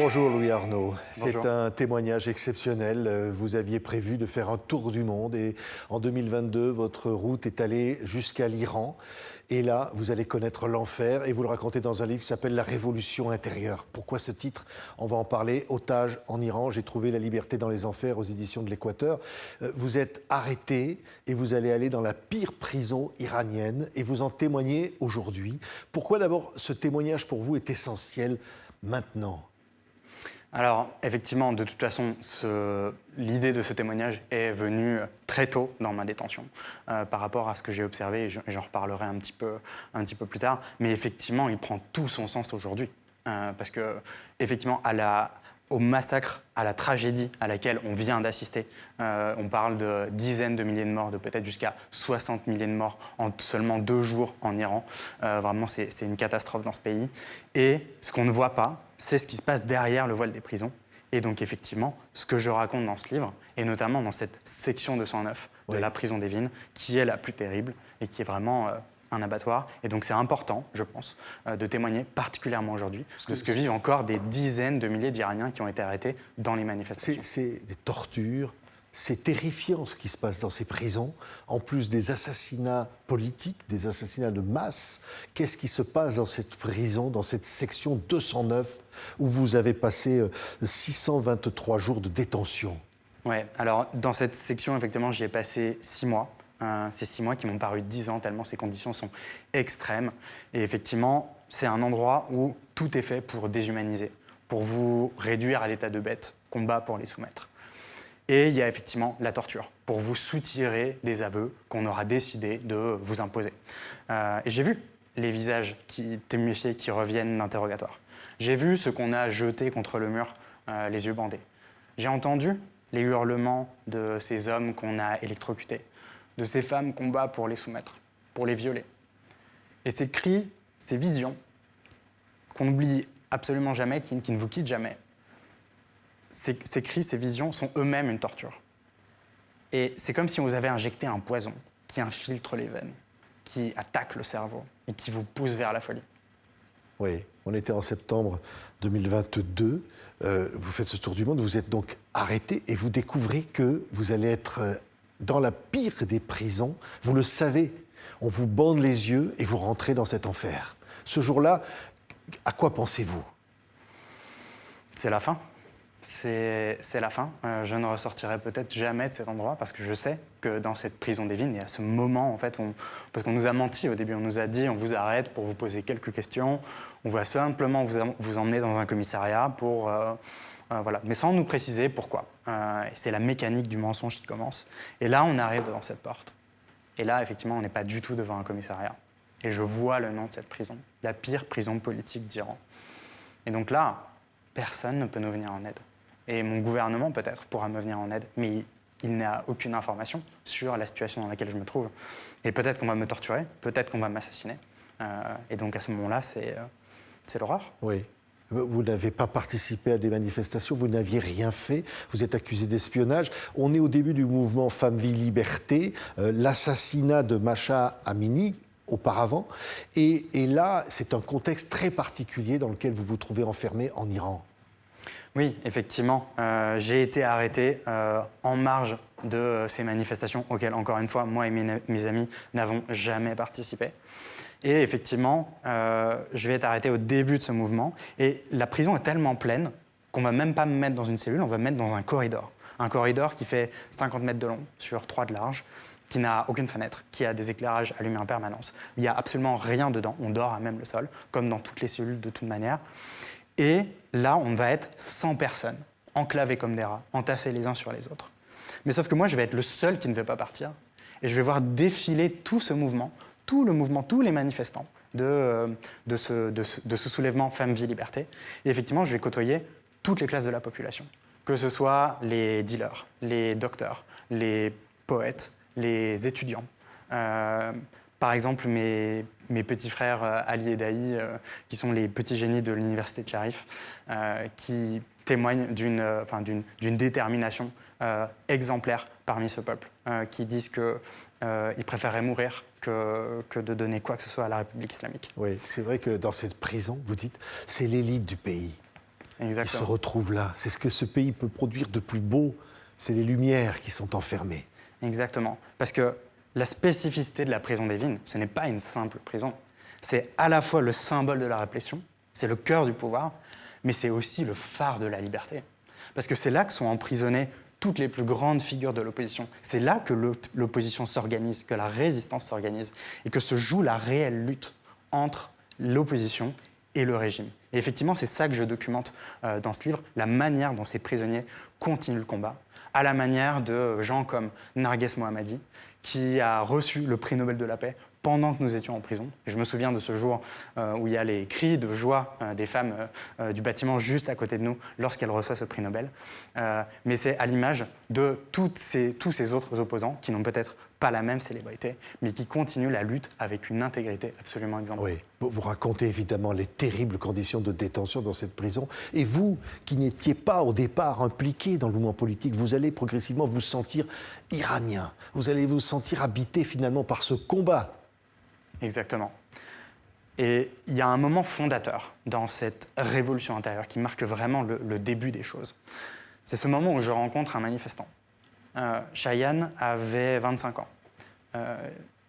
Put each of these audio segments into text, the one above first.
Bonjour Louis Arnaud. Bonjour. C'est un témoignage exceptionnel. Vous aviez prévu de faire un tour du monde et en 2022, votre route est allée jusqu'à l'Iran. Et là, vous allez connaître l'enfer et vous le racontez dans un livre qui s'appelle « La révolution intérieure ». Pourquoi ce titre? On va en parler. Otage en Iran, j'ai trouvé la liberté dans les enfers aux éditions de l'Équateur. Vous êtes arrêté et vous allez aller dans la pire prison iranienne et vous en témoignez aujourd'hui. Pourquoi d'abord ce témoignage pour vous est essentiel maintenant? Alors, effectivement, de toute façon, l'idée de ce témoignage est venue très tôt dans ma détention par rapport à ce que j'ai observé, et j'en reparlerai un petit peu plus tard. Mais effectivement, il prend tout son sens aujourd'hui. Parce que, effectivement, au massacre, à la tragédie à laquelle on vient d'assister, on parle de dizaines de milliers de morts, de peut-être jusqu'à 60 milliers de morts en seulement 2 jours en Iran. Vraiment, c'est une catastrophe dans ce pays. Et ce qu'on ne voit pas, c'est ce qui se passe derrière le voile des prisons. Et donc, effectivement, ce que je raconte dans ce livre, et notamment dans cette section 209 de la prison d'Evin, qui est la plus terrible et qui est vraiment un abattoir. Et donc, c'est important, je pense, de témoigner particulièrement aujourd'hui de ce que vivent encore des dizaines de milliers d'Iraniens qui ont été arrêtés dans les manifestations. C'est des tortures. C'est terrifiant ce qui se passe dans ces prisons, en plus des assassinats politiques, des assassinats de masse. Qu'est-ce qui se passe dans cette prison, dans cette section 209, où vous avez passé 623 jours de détention? Oui, alors dans cette section, effectivement, j'y ai passé 6 mois. Ces 6 mois qui m'ont paru 10 ans, tellement ces conditions sont extrêmes. Et effectivement, c'est un endroit où tout est fait pour déshumaniser, pour vous réduire à l'état de bête, combat pour les soumettre. Et il y a effectivement la torture, pour vous soutirer des aveux qu'on aura décidé de vous imposer. Et j'ai vu les visages téméfiés qui reviennent d'interrogatoire. J'ai vu ce qu'on a jeté contre le mur, les yeux bandés. J'ai entendu les hurlements de ces hommes qu'on a électrocutés, de ces femmes qu'on bat pour les soumettre, pour les violer. Et ces cris, ces visions, qu'on n'oublie absolument jamais, qui ne vous quittent jamais, ces cris, ces visions sont eux-mêmes une torture. Et c'est comme si on vous avait injecté un poison qui infiltre les veines, qui attaque le cerveau et qui vous pousse vers la folie. Oui, on était en septembre 2022. Vous faites ce tour du monde, vous êtes donc arrêté et vous découvrez que vous allez être dans la pire des prisons. Vous le savez, on vous bande les yeux et vous rentrez dans cet enfer. Ce jour-là, à quoi pensez-vous? C'est la fin. C'est la fin. Je ne ressortirai peut-être jamais de cet endroit parce que je sais que dans cette prison d'Evin, il y a ce moment, en fait, parce qu'on nous a menti au début, on nous a dit on vous arrête pour vous poser quelques questions, on va simplement vous emmener dans un commissariat pour... voilà, mais sans nous préciser pourquoi. C'est la mécanique du mensonge qui commence. Et là, on arrive devant cette porte. Et là, effectivement, on n'est pas du tout devant un commissariat. Et je vois le nom de cette prison, la pire prison politique d'Iran. Et donc là, personne ne peut nous venir en aide. Et mon gouvernement, peut-être, pourra me venir en aide, mais il n'a aucune information sur la situation dans laquelle je me trouve. Et peut-être qu'on va me torturer, peut-être qu'on va m'assassiner. Et donc, à ce moment-là, c'est l'horreur. Oui. Vous n'avez pas participé à des manifestations, vous n'aviez rien fait, vous êtes accusé d'espionnage. On est au début du mouvement Femmes, Vie, Liberté, l'assassinat de Mahsa Amini auparavant. Et là, c'est un contexte très particulier dans lequel vous vous trouvez enfermé en Iran. Oui, effectivement. J'ai été arrêté en marge de ces manifestations auxquelles, encore une fois, moi et mes amis n'avons jamais participé. Et effectivement, je vais être arrêté au début de ce mouvement. Et la prison est tellement pleine qu'on ne va même pas me mettre dans une cellule, on va me mettre dans un corridor. Un corridor qui fait 50 mètres de long sur 3 de large, qui n'a aucune fenêtre, qui a des éclairages allumés en permanence. Il n'y a absolument rien dedans, on dort à même le sol, comme dans toutes les cellules de toute manière. Et là, on va être 100 personnes, enclavées comme des rats, entassées les uns sur les autres. Mais sauf que moi, je vais être le seul qui ne veut pas partir. Et je vais voir défiler tout ce mouvement, tous les manifestants de ce soulèvement Femmes, Vie, Liberté. Et effectivement, je vais côtoyer toutes les classes de la population, que ce soit les dealers, les docteurs, les poètes, les étudiants. Par exemple, mes petits frères Ali et Daï, qui sont les petits génies de l'université de Sharif, qui témoignent d'une détermination exemplaire parmi ce peuple, qui disent qu'ils préféreraient mourir que de donner quoi que ce soit à la République islamique. Oui, c'est vrai que dans cette prison, vous dites, c'est l'élite du pays. qui se Exactement. retrouvent là. C'est ce que ce pays peut produire de plus beau, c'est les lumières qui sont enfermées. Exactement. Parce que la spécificité de la prison d'Evin, ce n'est pas une simple prison. C'est à la fois le symbole de la répression, c'est le cœur du pouvoir, mais c'est aussi le phare de la liberté. Parce que c'est là que sont emprisonnées toutes les plus grandes figures de l'opposition. C'est là que l'opposition s'organise, que la résistance s'organise, et que se joue la réelle lutte entre l'opposition et le régime. Et effectivement, c'est ça que je documente dans ce livre, la manière dont ces prisonniers continuent le combat, à la manière de gens comme Narges Mohammadi, qui a reçu le prix Nobel de la paix pendant que nous étions en prison. Et je me souviens de ce jour où il y a les cris de joie des femmes du bâtiment juste à côté de nous lorsqu'elles reçoivent ce prix Nobel. Mais c'est à l'image de tous ces autres opposants qui n'ont peut-être pas la même célébrité, mais qui continuent la lutte avec une intégrité absolument exemplaire. Oui, vous racontez évidemment les terribles conditions de détention dans cette prison. Et vous, qui n'étiez pas au départ impliqué dans le mouvement politique, vous allez progressivement vous sentir iranien. Vous allez vous sentir habité finalement par ce combat. Exactement. Et il y a un moment fondateur dans cette révolution intérieure qui marque vraiment le début des choses. C'est ce moment où je rencontre un manifestant. Shayan avait 25 ans.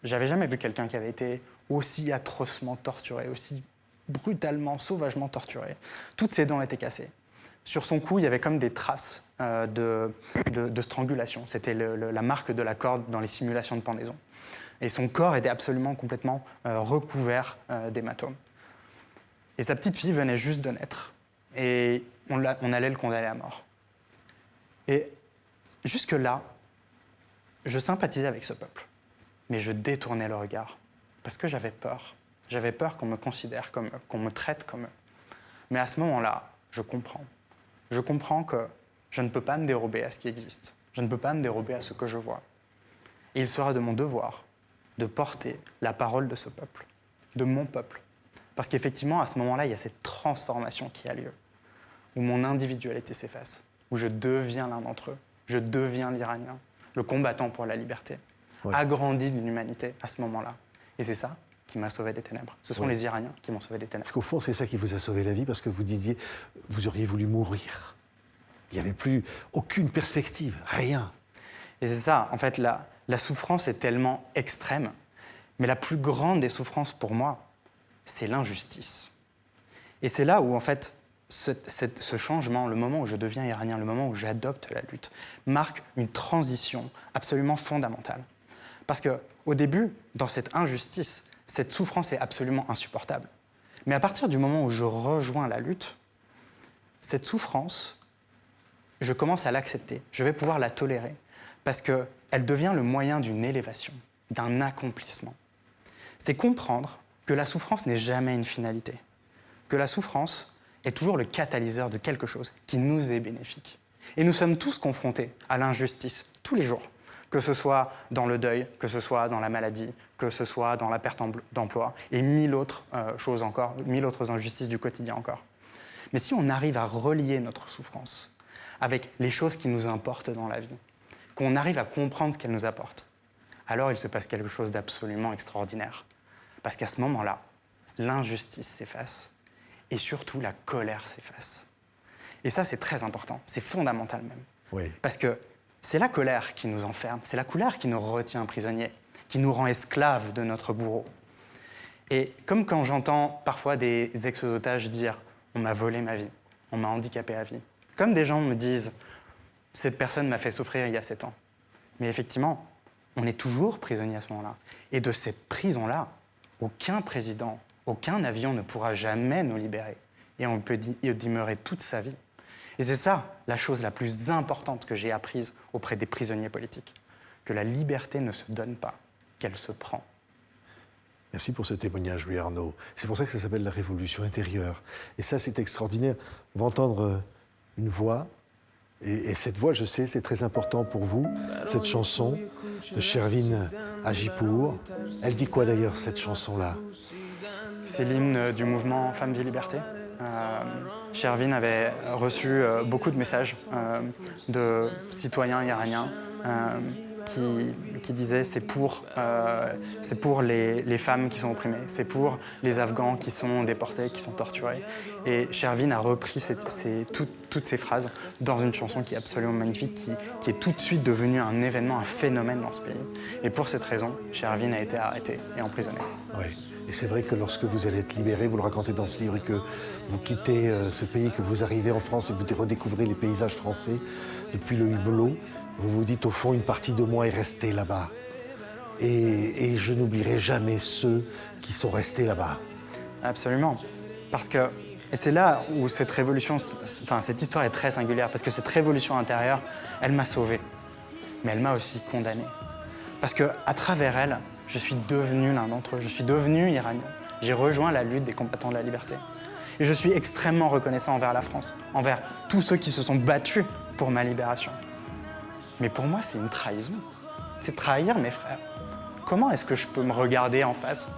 J'avais jamais vu quelqu'un qui avait été aussi atrocement torturé, aussi brutalement, sauvagement torturé. Toutes ses dents étaient cassées. Sur son cou, il y avait comme des traces de strangulation. C'était la marque de la corde dans les simulations de pendaison. Et son corps était absolument, complètement recouvert d'hématomes. Et sa petite fille venait juste de naître. Et on allait le condamner à mort. Et jusque-là, je sympathisais avec ce peuple. Mais je détournais le regard. Parce que j'avais peur. J'avais peur qu'on me considère comme eux, qu'on me traite comme eux. Mais à ce moment-là, je comprends. Je comprends que je ne peux pas me dérober à ce qui existe. Je ne peux pas me dérober à ce que je vois. Et il sera de mon devoir de porter la parole de ce peuple, de mon peuple. Parce qu'effectivement, à ce moment-là, il y a cette transformation qui a lieu, où mon individualité s'efface, où je deviens l'un d'entre eux, je deviens l'Iranien, le combattant pour la liberté, agrandi d'une humanité à ce moment-là. Et c'est ça qui m'a sauvé des ténèbres. Ce sont les Iraniens qui m'ont sauvé des ténèbres. Parce qu'au fond, c'est ça qui vous a sauvé la vie, parce que vous disiez, vous auriez voulu mourir. Il n'y avait plus aucune perspective, rien. Et c'est ça, en fait, la souffrance est tellement extrême, mais la plus grande des souffrances pour moi, c'est l'injustice. Et c'est là où, en fait, ce changement, le moment où je deviens iranien, le moment où j'adopte la lutte, marque une transition absolument fondamentale. Parce qu'au début, dans cette injustice, cette souffrance est absolument insupportable. Mais à partir du moment où je rejoins la lutte, cette souffrance, je commence à l'accepter, je vais pouvoir la tolérer, parce qu'elle devient le moyen d'une élévation, d'un accomplissement. C'est comprendre que la souffrance n'est jamais une finalité, que la souffrance est toujours le catalyseur de quelque chose qui nous est bénéfique. Et nous sommes tous confrontés à l'injustice, tous les jours, que ce soit dans le deuil, que ce soit dans la maladie, que ce soit dans la perte d'emploi, et mille autres choses encore, mille autres injustices du quotidien encore. Mais si on arrive à relier notre souffrance avec les choses qui nous importent dans la vie, qu'on arrive à comprendre ce qu'elles nous apportent, alors il se passe quelque chose d'absolument extraordinaire. Parce qu'à ce moment-là, l'injustice s'efface et surtout la colère s'efface. Et ça, c'est très important, c'est fondamental même. Oui. Parce que c'est la colère qui nous enferme, c'est la colère qui nous retient prisonniers, qui nous rend esclaves de notre bourreau. Et comme quand j'entends parfois des ex-otages dire « on m'a volé ma vie, on m'a handicapé à vie », comme des gens me disent « cette personne m'a fait souffrir il y a 7 ans ». Mais effectivement, on est toujours prisonnier à ce moment-là. Et de cette prison-là, aucun président, aucun avion ne pourra jamais nous libérer. Et on peut y demeurer toute sa vie. Et c'est ça, la chose la plus importante que j'ai apprise auprès des prisonniers politiques. Que la liberté ne se donne pas, qu'elle se prend. Merci pour ce témoignage, Louis Arnaud. C'est pour ça que ça s'appelle la révolution intérieure. Et ça, c'est extraordinaire. On va entendre une voix. Et cette voix, je sais, c'est très important pour vous. Cette chanson de Shervin Hajipour. Elle dit quoi d'ailleurs, cette chanson-là? C'est l'hymne du mouvement Femmes, Vie, Liberté. Shervin avait reçu beaucoup de messages de citoyens iraniens qui disait c'est pour les femmes qui sont opprimées, c'est pour les Afghans qui sont déportés, qui sont torturés. Et Shervin a repris toutes ces phrases dans une chanson qui est absolument magnifique, qui est tout de suite devenue un événement, un phénomène dans ce pays. Et pour cette raison, Shervin a été arrêté et emprisonné. Oui. Et c'est vrai que lorsque vous allez être libéré, vous le racontez dans ce livre, et que vous quittez ce pays, que vous arrivez en France et vous redécouvrez les paysages français depuis le hublot, vous vous dites au fond, une partie de moi est restée là-bas. Et je n'oublierai jamais ceux qui sont restés là-bas. Absolument. Et c'est là où cette histoire est très singulière, parce que cette révolution intérieure, elle m'a sauvé, mais elle m'a aussi condamné. Parce qu'à travers elle, je suis devenu l'un d'entre eux, je suis devenu iranien. J'ai rejoint la lutte des combattants de la liberté. Et je suis extrêmement reconnaissant envers la France, envers tous ceux qui se sont battus pour ma libération. Mais pour moi, c'est une trahison. C'est trahir mes frères. Comment est-ce que je peux me regarder en face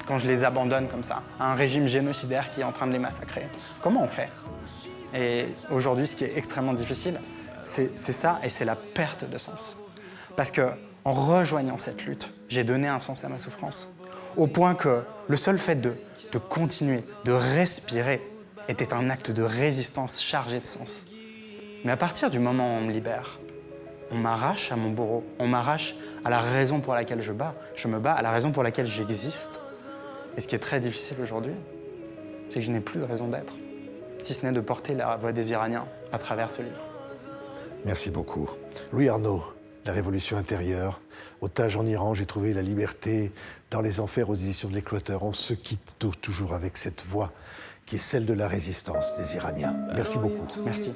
quand je les abandonne comme ça, à un régime génocidaire qui est en train de les massacrer? Comment on fait? Et aujourd'hui, ce qui est extrêmement difficile, c'est ça, et c'est la perte de sens. Parce que en rejoignant cette lutte, j'ai donné un sens à ma souffrance. Au point que le seul fait de continuer, de respirer, était un acte de résistance chargé de sens. Mais à partir du moment où on me libère, on m'arrache à mon bourreau, on m'arrache à la raison pour laquelle je me bats, à la raison pour laquelle j'existe. Et ce qui est très difficile aujourd'hui, c'est que je n'ai plus de raison d'être, si ce n'est de porter la voix des Iraniens à travers ce livre. Merci beaucoup. Louis Arnaud, La Révolution intérieure, otage en Iran, j'ai trouvé la liberté dans les enfers aux éditions de l'Équateur. On se quitte toujours avec cette voix qui est celle de la résistance des Iraniens. Merci beaucoup. Merci.